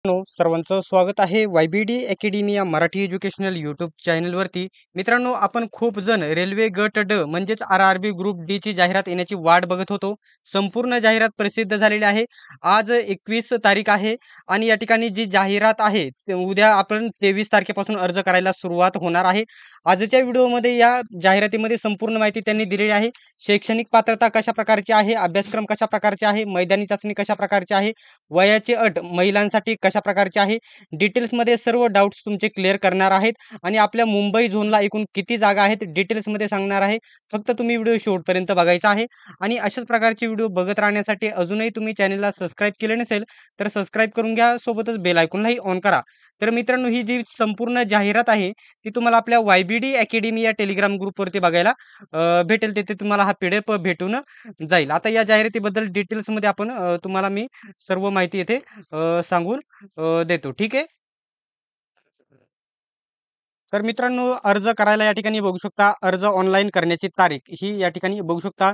सर्वांचं स्वागत आहे YBD अकॅडमी या मराठी एज्युकेशनल यूट्यूब चॅनलवरती. मित्रांनो, आपण खूप जण रेल्वे गट ड म्हणजेच RRB ग्रुप डी ची जाहिरात येण्याची वाट बघत होतो. संपूर्ण जाहिरात प्रसिद्ध झालेली आहे. आज 21 तारीख आहे आणि या ठिकाणी जी जाहिरात आहे उद्या आपण 23 तारखेपासून अर्ज करायला सुरुवात होणार आहे. आजच्या व्हिडिओमध्ये या जाहिरातीमध्ये संपूर्ण माहिती त्यांनी दिलेली आहे. शैक्षणिक पात्रता कशा प्रकारची आहे, अभ्यासक्रम कशा प्रकारचे आहे, मैदानी चाचणी कशा प्रकारची आहे, वयाची अट महिलांसाठी कशा प्रकारची आहे, डिटेल्समध्ये सर्व डाउट्स तुमचे क्लिअर करणार आहेत आणि आपल्या मुंबई झोनला एकूण किती जागा आहेत डिटेल्समध्ये सांगणार आहे. फक्त तुम्ही व्हिडिओ शेवटपर्यंत बघायचा आहे आणि अशाच प्रकारचे व्हिडिओ बघत राहण्यासाठी अजूनही तुम्ही चॅनलला सबस्क्राईब केले नसेल तर सबस्क्राईब करून घ्या, सोबतच बेल आयकॉनलाही ऑन करा. तर मित्रांनो, ही जी संपूर्ण जाहिरात आहे ती तुम्हाला आपल्या YBD अकॅडमी या टेलिग्राम ग्रुपवरती बघायला भेटेल. तिथे तुम्हाला हा PDF भेटून जाईल. आता या जाहिरातीबद्दल डिटेल्समध्ये आपण तुम्हाला मी सर्व माहिती येथे सांगून देतो. ठीक आहे. तर मित्रांनो, अर्ज करायला या ठिकाणी बघू शकता. अर्ज ऑनलाईन करण्याची तारीख ही या ठिकाणी बघू शकता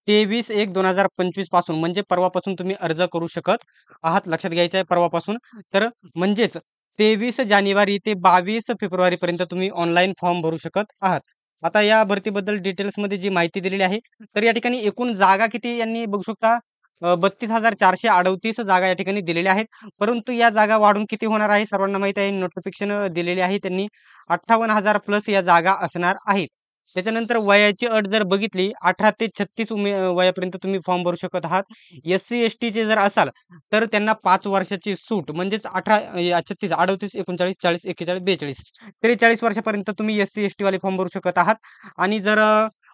23/1/2025 पासून म्हणजे परवापासून तुम्ही अर्ज करू शकत आहात. लक्षात घ्यायचं आहे परवापासून. तर म्हणजेच 23 जानेवारी ते 22 फेब्रुवारी पर्यंत तुम्ही ऑनलाईन फॉर्म भरू शकत आहात. आता या भरतीबद्दल डिटेल्समध्ये जी माहिती दिलेली आहे, तर या ठिकाणी एकूण जागा किती यांनी बघू शकता 32,438 जागा या ठिकाणी दिलेल्या आहेत. परंतु या जागा वाढून किती होणार आहे सर्वांना माहिती आहे. नोटिफिकेशन दिलेली आहे त्यांनी 58,000 प्लस या जागा असणार आहेत. त्याच्यानंतर वयाची अट जर बघितली 18 ते 36 वयापर्यंत तुम्ही फॉर्म भरू शकत आहात. SC ST चे जर असाल तर त्यांना 5 वर्षाची सूट म्हणजेच 18 36 38 39 40 41 42 43 वर्षापर्यंत तुम्ही SC ST वाले फॉर्म भरू शकत आहात आणि जर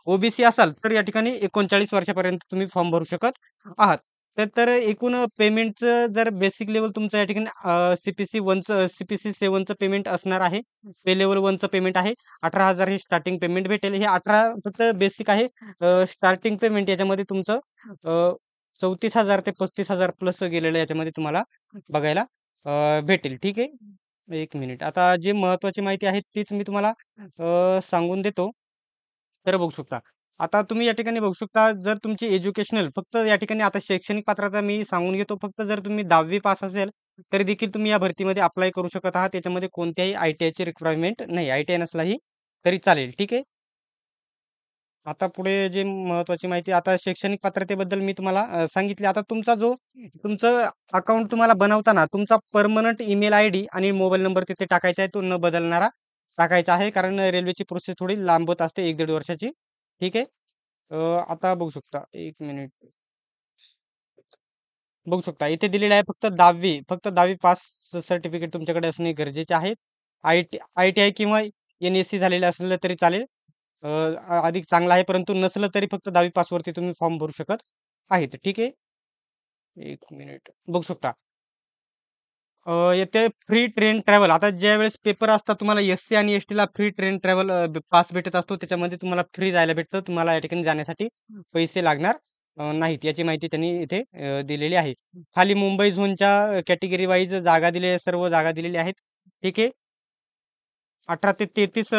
OBC असाल तर या ठिकाणी 39 वर्षापर्यंत तुम्ही फॉर्म भरू शकत आहात. तर एकूण पेमेंटचं जर बेसिक लेव्हल तुमचं या ठिकाणी CPC 7चं पेमेंट असणार आहे. पे लेव्हल 1चं पेमेंट आहे. 18,000 हे स्टार्टिंग पेमेंट भेटेल. हे 18 फक्त बेसिक आहे. स्टार्टिंग पेमेंट याच्यामध्ये तुमचं 34,000 ते 35,000 प्लस गेलेलं याच्यामध्ये तुम्हाला बघायला भेटेल. ठीक आहे. 1 मिनिट. आता जी महत्त्वाची माहिती आहे तीच मी तुम्हाला सांगून देतो. तर बघू शकता. आता तुम्ही या ठिकाणी बघू शकता जर तुमची एज्युकेशनल फक्त या ठिकाणी आता शैक्षणिक पात्रता मी सांगून घेतो. फक्त जर तुम्ही 10वी पास असेल, तरी देखील तुम्ही या भरतीमध्ये अप्लाय करू शकत आहात. त्याच्यामध्ये कोणत्याही ITIची रिक्वायरमेंट नाही. ITI नसलाही तरी चालेल. ठीक आहे. आता पुढे जे महत्त्वाची माहिती आता शैक्षणिक पात्रतेबद्दल मी तुम्हाला सांगितली. आता तुमचं अकाउंट तुम्हाला बनवताना तुमचा पर्मनंट ईमेल आयडी आणि मोबाईल नंबर तिथे टाकायचा आहे. तो न बदलणारा टाकायचा आहे. कारण रेल्वेची प्रोसेस थोडी लांबत असते 1-1.5 वर्षाची. ठीक आहे. आता बघू शकता. 1 मिनिट. बघू शकता. इथे दिलेलं आहे फक्त 10वी पास सर्टिफिकेट तुमच्याकडे असणे गरजेचे आहे. ITI किंवा NSC झालेलं असलं तरी चालेल. अधिक चांगलं आहे. परंतु नसलं तरी फक्त 10वी पासवरती तुम्ही फॉर्म भरू शकत आहेत. ठीक आहे. 1 मिनिट. बघू शकता. येते फ्री ट्रेन ट्रॅव्हल. आता ज्यावेळेस पेपर असतात तुम्हाला SC आणि STला फ्री ट्रेन ट्रॅव्हल पास भेटत असतो. त्याच्यामध्ये तुम्हाला फ्री जायला भेटतं. तुम्हाला या ठिकाणी जाण्यासाठी पैसे लागणार नाहीत. याची माहिती त्यांनी इथे दिलेली आहे. खाली मुंबई झोनच्या कॅटेगरी वाईज जागा दिलेल्या सर्व जागा दिलेल्या आहेत. ठीक आहे. 18 ते 33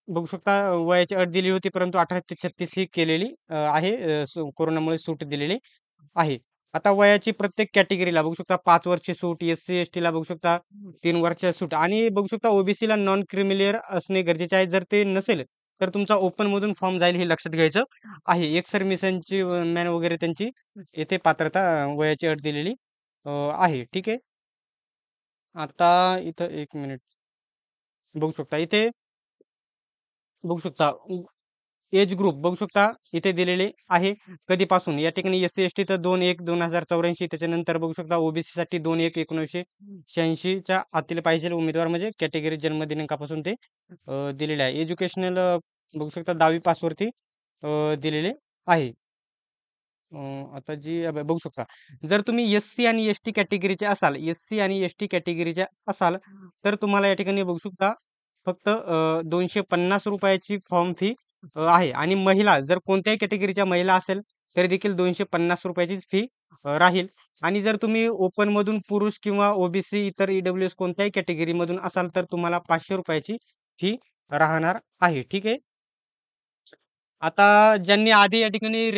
बघू शकता वयाची अट दिली होती, परंतु 18 ते 36 ही केलेली आहे. कोरोनामुळे सूट दिलेली आहे. आता वयाची प्रत्येक कॅटेगरीला बघू शकता 5 वर्षची सूट, SC STला बघू शकता 3 वर्षाची सूट आणि बघू शकता OBCला नॉन क्रिमिलियर असणे गरजेचे आहे. जर ते नसेल, तर तुमचा ओपनमधून फॉर्म जाईल हे लक्षात घ्यायचं आहे. एक्स सर्व्हिसमॅनची मॅन वगैरे त्यांची येथे पात्रता वयाची अट दिलेली आहे. ठीक आहे. आता इथं 1 मिनिट बघू शकता. इथे बघू शकता एज ग्रुप बघू शकता इथे दिलेले आहे. कधीपासून या ठिकाणी SC ST तर 2/1/2084 त्याच्यानंतर बघू शकता OBC साठी 2/1/1986 च्या आतील पाहिजे उमेदवार म्हणजे कॅटेगरी जन्म दिनांकापासून ते दिलेले आहे. एज्युकेशनल बघू शकता 10वी पासवरती दिलेले आहे. आता जी बघू शकता. जर तुम्ही SC आणि ST कॅटेगरीचे असाल, SC आणि ST कॅटेगरीचे असाल, तर तुम्हाला या ठिकाणी बघू शकता फक्त ₹250 ची फॉर्म फी आहे आणि महिला जर कोणत्याही कॅटेगरीच्या महिला असेल, तरी देखील ₹250 चीच फी राहील आणि जर तुम्ही ओपनमधून पुरुष किंवा OBC इतर EWS कोणत्याही कॅटेगरीमधून असाल, तर तुम्हाला ₹500 ची फी राहणार आहे. ठीक आहे. आता ज्यांनी आधी या ठिकाणी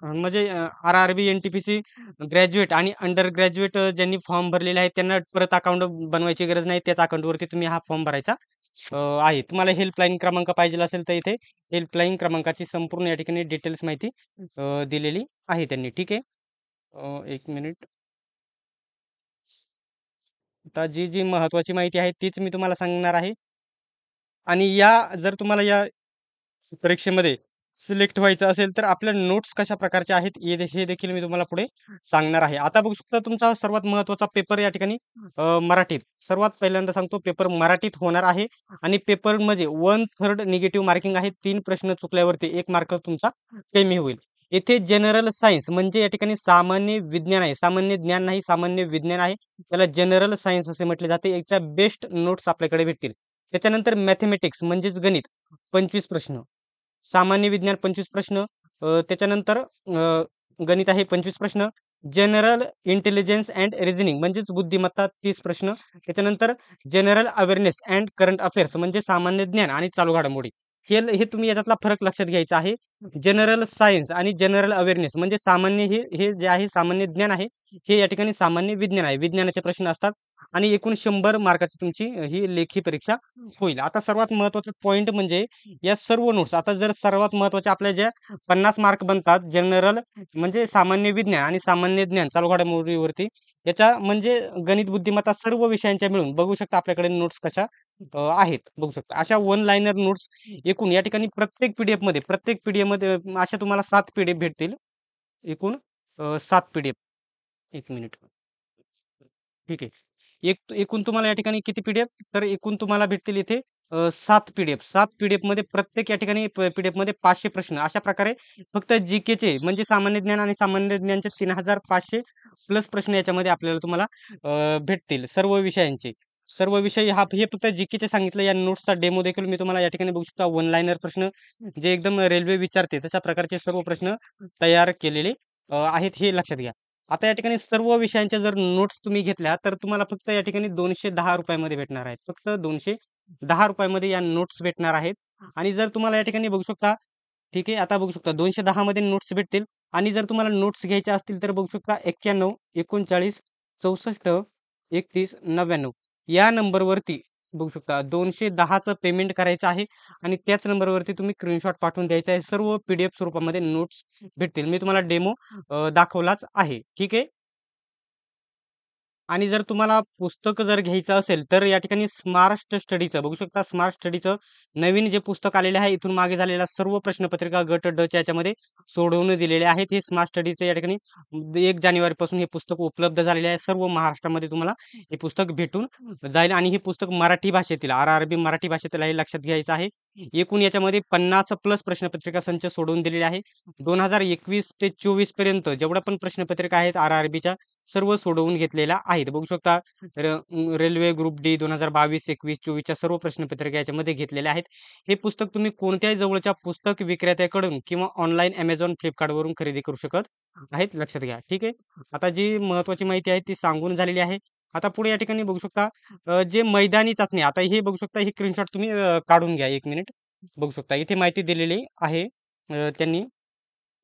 म्हणजे आर-आर-बी, एन-टी-पी-सी ग्रॅज्युएट आणि अंडर ग्रॅज्युएट ज्यांनी फॉर्म भरलेले आहेत त्यांना परत अकाउंट बनवायची गरज नाही. त्याच अकाउंटवरती तुम्ही हा फॉर्म भरायचा आहे. तुम्हाला हेल्पलाईन क्रमांक पाहिजेल असेल तर इथे हेल्पलाईन क्रमांकाची संपूर्ण या ठिकाणी डिटेल्स माहिती दिलेली आहे त्यांनी. ठीक आहे. 1 मिनिट. आता जी महत्त्वाची माहिती आहे तीच मी तुम्हाला सांगणार आहे आणि जर तुम्हाला या परीक्षेमध्ये सिलेक्ट व्हायचं असेल, तर आपल्या नोट्स कशा प्रकारच्या आहेत हे देखील मी तुम्हाला पुढे सांगणार आहे. आता बघू शकता तुमचा सर्वात महत्त्वाचा पेपर या ठिकाणी मराठीत. सर्वात पहिल्यांदा सांगतो पेपर मराठीत होणार आहे आणि पेपरमध्ये 1/3 निगेटिव्ह मार्किंग आहे. 3 प्रश्न चुकल्यावरती 1 मार्क तुमचा कमी होईल. येथे जनरल सायन्स म्हणजे या ठिकाणी सामान्य विज्ञान आहे. सामान्य ज्ञान नाही, सामान्य विज्ञान आहे. त्याला जनरल सायन्स असे म्हटले जाते. याच्या बेस्ट नोट्स आपल्याकडे भेटतील. त्याच्यानंतर मॅथेमॅटिक्स म्हणजेच गणित 25 प्रश्न. सामान्य विज्ञान 25 प्रश्न. त्याच्यानंतर गणित आहे 25 प्रश्न. जनरल इंटेलिजन्स अँड रिझनिंग म्हणजेच बुद्धिमत्ता 30 प्रश्न. त्याच्यानंतर general awareness and current affairs म्हणजे सामान्य ज्ञान आणि चालू घडामोडी. हे हे तुम्ही याच्यातला फरक लक्षात घ्यायचा आहे. जनरल सायन्स आणि जनरल अवेअरनेस म्हणजे सामान्य हे हे जे आहे सामान्य ज्ञान आहे. हे या ठिकाणी सामान्य विज्ञान आहे. विज्ञानाचे प्रश्न असतात आणि एकूण 100 मार्काची तुमची ही लेखी परीक्षा होईल. आता सर्वात महत्त्वाचा पॉइंट म्हणजे या सर्व नोट्स आता जर सर्वात महत्त्वाच्या आपल्या ज्या 50 मार्क बनतात जनरल म्हणजे सामान्य विज्ञान आणि सामान्य ज्ञान चालू घडामोडीवरती याच्या म्हणजे गणित बुद्धिमत्ता सर्व विषयांच्या मिळून बघू शकता आपल्याकडे नोट्स कशा आहेत बघू शकता. अशा वन लाइनर नोट्स एकूण या ठिकाणी प्रत्येक पीडीएफ मध्ये अशा तुम्हाला 7 पीडीएफ भेटतील. एकूण 7 पीडीएफ. 1 मिनिट. ठीक आहे. एकूण तुम्हाला या ठिकाणी किती पीडीएफ तर एकूण तुम्हाला भेटतील इथे 7 पीडीएफ. 7 पीडीएफमध्ये प्रत्येक या ठिकाणी पीडीएफमध्ये 500 प्रश्न. अशा प्रकारे फक्त जी-केचे म्हणजे सामान्य ज्ञान आणि सामान्य ज्ञानचे 3500 प्लस प्रश्न याच्यामध्ये आपल्याला तुम्हाला भेटतील सर्व विषयांचे. सर्व विषय हे फक्त जी-केचे सांगितलं. या नोट्सचा डेमो देखील मी तुम्हाला या ठिकाणी बघू शकता. वन लाइनर प्रश्न जे एकदम रेल्वे विचारते तशा प्रकारचे सर्व प्रश्न तयार केलेले आहेत हे लक्षात घ्या. आता या ठिकाणी सर्व विषयांच्या जर नोट्स तुम्ही घेतल्या, तर तुम्हाला फक्त या ठिकाणी ₹210 मध्ये भेटणार आहेत. फक्त ₹210 मध्ये या नोट्स भेटणार आहेत आणि जर तुम्हाला या ठिकाणी बघू शकता, ठीक आहे. आता बघू शकता 210 मध्ये नोट्स भेटतील आणि जर तुम्हाला नोट्स घ्यायच्या असतील, तर बघू शकता 91 39 64 31 99 या नंबरवरती बघू शकता 210चं पेमेंट करायचं आहे आणि त्याच नंबरवरती तुम्ही स्क्रीनशॉट पाठवून द्यायचा आहे. सर्व पीडीएफ स्वरूपामध्ये नोट्स भेटतील. मी तुम्हाला डेमो दाखवलाच आहे. ठीक आहे. आणि जर तुम्हाला पुस्तक जर घ्यायचं असेल, तर या ठिकाणी स्मार्ट स्टडीचं बघू शकता. स्मार्ट स्टडीचं नवीन जे पुस्तक आलेले आहे, इथून मागे झालेल्या सर्व प्रश्नपत्रिका गट ड च्या याच्यामध्ये सोडवून दिलेले आहेत. हे स्मार्ट स्टडीचं या ठिकाणी 1 जानेवारीपासून हे पुस्तक उपलब्ध झालेले आहे. सर्व महाराष्ट्रामध्ये तुम्हाला हे पुस्तक भेटून जाईल आणि हे पुस्तक मराठी भाषेतील आर-आर-बी मराठी भाषेतील आहे, लक्षात घ्यायचं आहे. एकूण याच्यामध्ये 50 प्लस प्रश्नपत्रिका संच सोडवून दिलेले आहे. 2021 ते 24 पर्यंत जेवढ्या पण प्रश्नपत्रिका आहेत आर-आर-बीच्या सर्व सोडवून घेतलेल्या आहेत. बघू शकता रेल्वे ग्रुप डी 2022, 21, 24च्या सर्व प्रश्नपत्रिका याच्यामध्ये घेतलेल्या आहेत. हे पुस्तक तुम्ही कोणत्याही जवळच्या पुस्तक विक्रेत्याकडून किंवा ऑनलाईन Amazon, Flipkartवरून खरेदी करू शकत आहेत. लक्षात घ्या. ठीक आहे. आता जी महत्त्वाची माहिती आहे ती सांगून झालेली आहे. आता पुढे या ठिकाणी बघू शकता जे मैदानी चाचणी आता हे बघू शकता हे स्क्रीनशॉट तुम्ही काढून घ्या 1 मिनिट. बघू शकता इथे माहिती दिलेली आहे त्यांनी.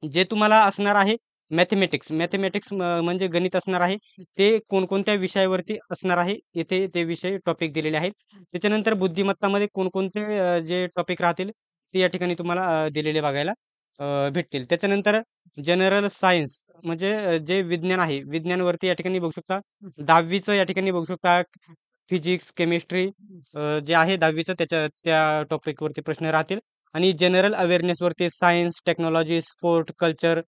जे तुम्हाला असणार आहे मॅथेमॅटिक्स म्हणजे गणित असणार आहे. ते कोणकोणत्या विषयावरती असणार आहे, येथे ते विषय टॉपिक दिलेले आहेत. त्याच्यानंतर बुद्धिमत्तामध्ये कोणकोणते जे टॉपिक राहतील, ते या ठिकाणी तुम्हाला दिलेले बघायला भेटतील. त्याच्यानंतर जनरल सायन्स म्हणजे जे विज्ञान आहे, विज्ञानवरती या ठिकाणी बघू शकता 10वीचं या ठिकाणी बघू शकता फिजिक्स, केमिस्ट्री जे आहे 10वीचं त्या टॉपिकवरती प्रश्न राहतील आणि जनरल अवेअरनेसवरती सायन्स, टेक्नॉलॉजी, स्पोर्ट, कल्चर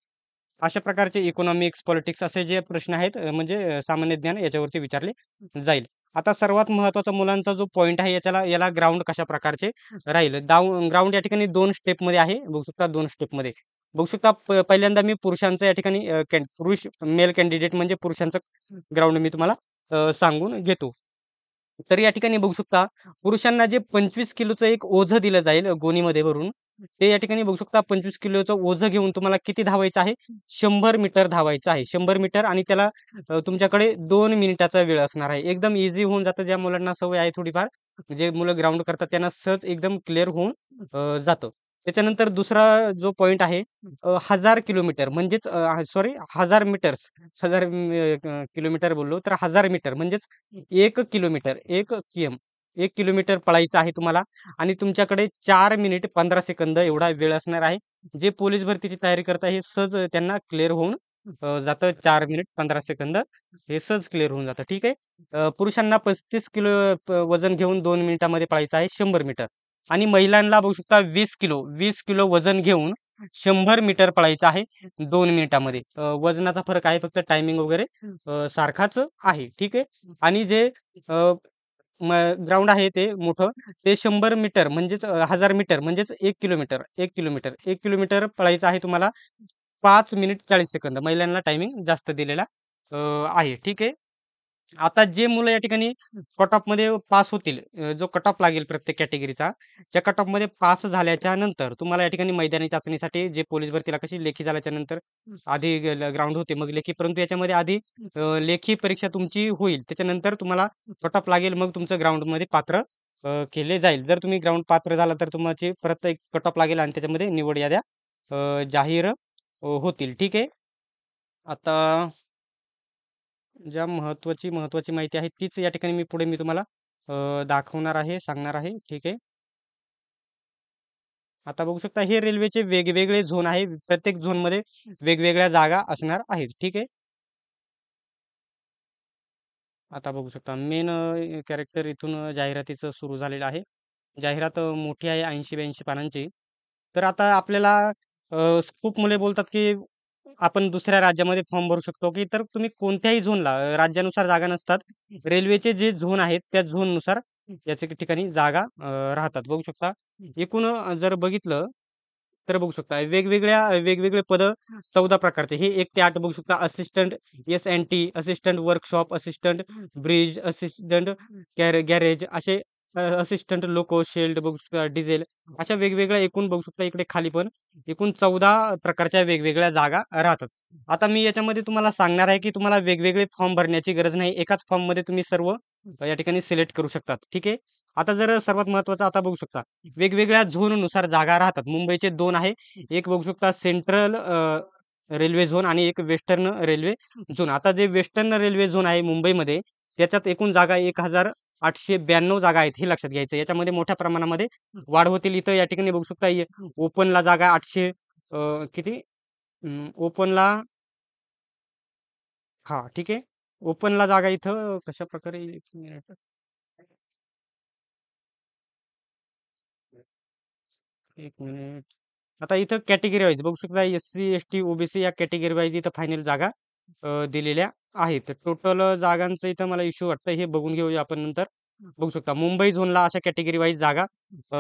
अशा प्रकारचे इकॉनॉमिक्स, पॉलिटिक्स असे जे प्रश्न आहेत म्हणजे सामान्य ज्ञान याच्यावरती विचारले जाईल. आता सर्वात महत्त्वाचा मुलांचा जो पॉइंट आहे याला ग्राउंड कशा प्रकारचे राहील. ग्राउंड या ठिकाणी 2 स्टेपमध्ये आहे. बघू शकता 2 स्टेपमध्ये. बघू शकता पहिल्यांदा मी पुरुषांचं या ठिकाणी पुरुष मेल कॅन्डिडेट म्हणजे पुरुषांचं ग्राउंड मी तुम्हाला सांगून घेतो. तर या ठिकाणी बघू शकता पुरुषांना जे 25 किलोचं एक ओझं दिलं जाईल गोणीमध्ये भरून. ते या ठिकाणी बघू शकता 25 किलोचं ओझं घेऊन तुम्हाला किती धावायचं आहे? 100 मीटर धावायचं आहे. 100 मीटर आणि त्याला तुमच्याकडे 2 मिनिटाचा वेळ असणार आहे. एकदम ईझी होऊन जातं. ज्या मुलांना सवय आहे थोडीफार, जे मुलं ग्राउंड करतात त्यांना सहज एकदम क्लिअर होऊन जातं. त्याच्यानंतर दुसरा जो पॉइंट आहे 1000 किलोमीटर म्हणजेच सॉरी 1000 मीटर्स 1000 किलोमीटर बोललो तर 1000 मीटर म्हणजेच 1 किलोमीटर 1 किम 1 किलोमीटर पळायचं आहे तुम्हाला आणि तुमच्याकडे 4 मिनिट 15 सेकंद एवढा वेळ असणार आहे. जे पोलीस भरतीची तयारी करत आहे, हे सहज त्यांना क्लिअर होऊन जातं 4 मिनिट 15 सेकंद हे सहज क्लिअर होऊन जातं. ठीक आहे. पुरुषांना 35 किलो वजन घेऊन 2 मिनिटामध्ये पळायचं आहे 100 मीटर आणि महिलांना बघू शकता 20 किलो वजन घेऊन 100 मीटर पळायचं आहे 2 मिनिटामध्ये. वजनाचा फरक आहे फक्त टायमिंग वगैरे सारखाच आहे. ठीक आहे. आणि जे अ, ग्राउंड आहे ते मोठं ते 100 मीटर म्हणजेच 1000 मीटर म्हणजेच 1 किलोमीटर, 1 किलोमीटर, 1 किलोमीटर पळायचं आहे तुम्हाला 5 मिनिट 40 सेकंद. महिलांना टायमिंग जास्त दिलेला अ, आहे. ठीक आहे. आता जे मुलं या ठिकाणी कट ऑफमध्ये पास होतील, जो कट ऑफ लागेल प्रत्येक कॅटेगरीचा, त्या कट ऑफमध्ये पास झाल्याच्या नंतर तुम्हाला या ठिकाणी मैदानी चाचणीसाठी जे पोलीस भरतीला कशी लेखी झाल्याच्या नंतर आधी ग्राउंड होते, मग लेखी. परंतु याच्यामध्ये आधी लेखी परीक्षा तुमची होईल. त्याच्यानंतर तुम्हाला कट ऑफ लागेल, मग तुमचं ग्राउंडमध्ये पात्र केले जाईल. जर तुम्ही ग्राउंड पात्र झाला तर तुमची परत एक कट ऑफ लागेल आणि त्याच्यामध्ये निवड याद्या जाहीर होतील. ठीक आहे. आता ज्या महत्त्वाची माहिती आहे तीच या ठिकाणी मी पुढे तुम्हाला दाखवणार आहे, सांगणार आहे. ठीक आहे. आता बघू शकता हे रेल्वेचे वेगवेगळे झोन आहे. प्रत्येक झोनमध्ये वेगवेगळ्या जागा असणार आहेत. ठीक आहे. आता बघू शकता मेन कॅरेक्टर इथून जाहिरातीचं सुरू झालेलं आहे. जाहिरात मोठी आहे 80-82 पानांची. तर आता आपल्याला खूप मुले बोलतात, की आपण दुसऱ्या राज्यामध्ये फॉर्म भरू शकतो, की तर तुम्ही कोणत्याही झोनला राज्यानुसार जागा नसतात. रेल्वेचे जे झोन आहेत त्या झोननुसार याच्या ठिकाणी जागा राहतात. बघू शकता. एकूण जर बघितलं तर बघू शकता वेगवेगळे पदं 14 प्रकारचे. हे 1 ते 8 बघू शकता. Assistant S-N-T, assistant workshop, assistant bridge, assistant garage असे असिस्टंट लोको, शेल्ड बघू शकता, डिझेल अशा वेगवेगळ्या एकूण बघू शकता इकडे खाली पण एकूण 14 प्रकारच्या वेगवेगळ्या जागा राहतात. आता मी याच्यामध्ये तुम्हाला सांगणार आहे, की तुम्हाला वेगवेगळे फॉर्म भरण्याची गरज नाही. एकाच फॉर्ममध्ये तुम्ही सर्व या ठिकाणी सिलेक्ट करू शकतात. ठीक आहे. आता जर सर्वात महत्त्वाचं आता बघू शकता वेगवेगळ्या झोननुसार जागा राहतात. मुंबईचे 2 आहे. एक बघू शकता सेंट्रल रेल्वे झोन आणि एक वेस्टर्न रेल्वे झोन. आता जे वेस्टर्न रेल्वे झोन आहे मुंबईमध्ये त्याच्यात एकूण जागा 1892 जागा आहेत हे लक्षात घ्यायचं. याच्यामध्ये मोठ्या प्रमाणामध्ये वाढ होतील. इथं या ठिकाणी बघू शकता ओपनला जागा 800 किती ओपनला हां, ठीक आहे. ओपनला जागा इथं कशाप्रकारे 1 मिनिट. 1 मिनिट. आता इथं कॅटेगरी वाईज बघू शकता एस-सी, एस-टी, ओ-बी-सी या कॅटेगरी वाईज इथं फायनल जागा दिलेल्या आहेत. टोटल जागांचं इथं मला इश्यू वाटतं हे बघून घेऊया आपण नंतर. बघू शकता मुंबई झोनला अशा कॅटेगरी वाईज जागा अ,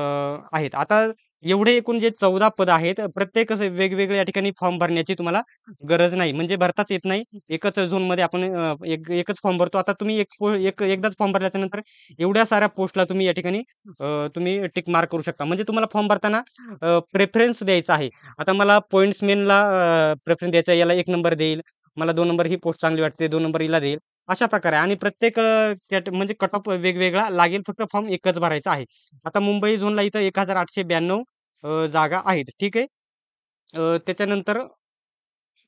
आहेत. आता एवढे एकूण जे 14 पद आहेत प्रत्येक असे वेगवेगळे या ठिकाणी फॉर्म भरण्याची तुम्हाला गरज नाही. म्हणजे भरताच येत नाही. एकच झोनमध्ये आपण एकच फॉर्म भरतो. आता तुम्ही एकदाच फॉर्म भरल्याच्यानंतर एवढ्या साऱ्या पोस्टला तुम्ही या ठिकाणी तुम्ही टिक मार्क करू शकता. म्हणजे तुम्हाला फॉर्म भरताना प्रेफरन्स द्यायचा आहे. आता मला पॉइंट्समॅनला प्रेफरन्स द्यायचा आहे. याला 1 नंबर देईल. मला 2 नंबर ही पोस्ट चांगली वाटते, 2 नंबर हिला देईल. अशा प्रकारे आणि प्रत्येक म्हणजे कट ऑफ वेगवेगळा लागेल. फक्त फॉर्म एकच भरायचा आहे. आता मुंबई झोनला इथं 1892 जागा आहेत. ठीक आहे. त्याच्यानंतर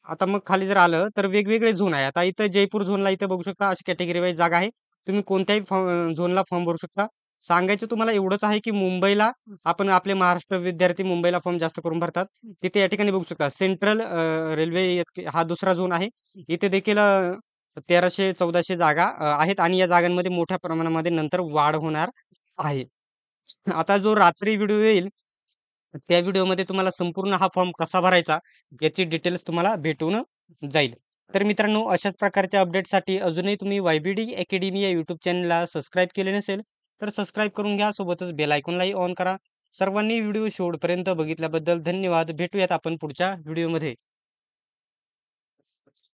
आता मग खाली जर आलं तर वेगवेगळे झोन आहे. आता इथं जयपूर झोनला इथं बघू शकता अशी कॅटेगरी वाईज जागा आहे. तुम्ही कोणत्याही झोनला फॉर्म भरू शकता. सांगायचं तुम्हाला एवढंच आहे, की मुंबईला आपण आपले महाराष्ट्र विद्यार्थी मुंबईला फॉर्म जास्त करून भरतात. तिथे या ठिकाणी बघू शकता सेंट्रल रेल्वे हा दुसरा झोन आहे. इथे देखील 1300-1400 जागा आहेत आणि या जागांमध्ये मोठ्या प्रमाणामध्ये नंतर वाढ होणार आहे. आता जो रात्री व्हिडिओ येईल, त्या व्हिडिओमध्ये तुम्हाला संपूर्ण हा फॉर्म कसा भरायचा याची डिटेल्स तुम्हाला भेटून जाईल. तर मित्रांनो अशाच प्रकारच्या अपडेटसाठी अजूनही तुम्ही वाय-बी-डी अकॅडमी या यूट्यूब चॅनलला सबस्क्राईब केले नसेल, तर सबस्क्राईब करून घ्या. सोबतच बेल आयकॉनलाही ऑन करा. सर्वांनी व्हिडिओ शेवटपर्यंत बघितल्याबद्दल धन्यवाद. भेटूयात आपण पुढच्या व्हिडिओमध्ये.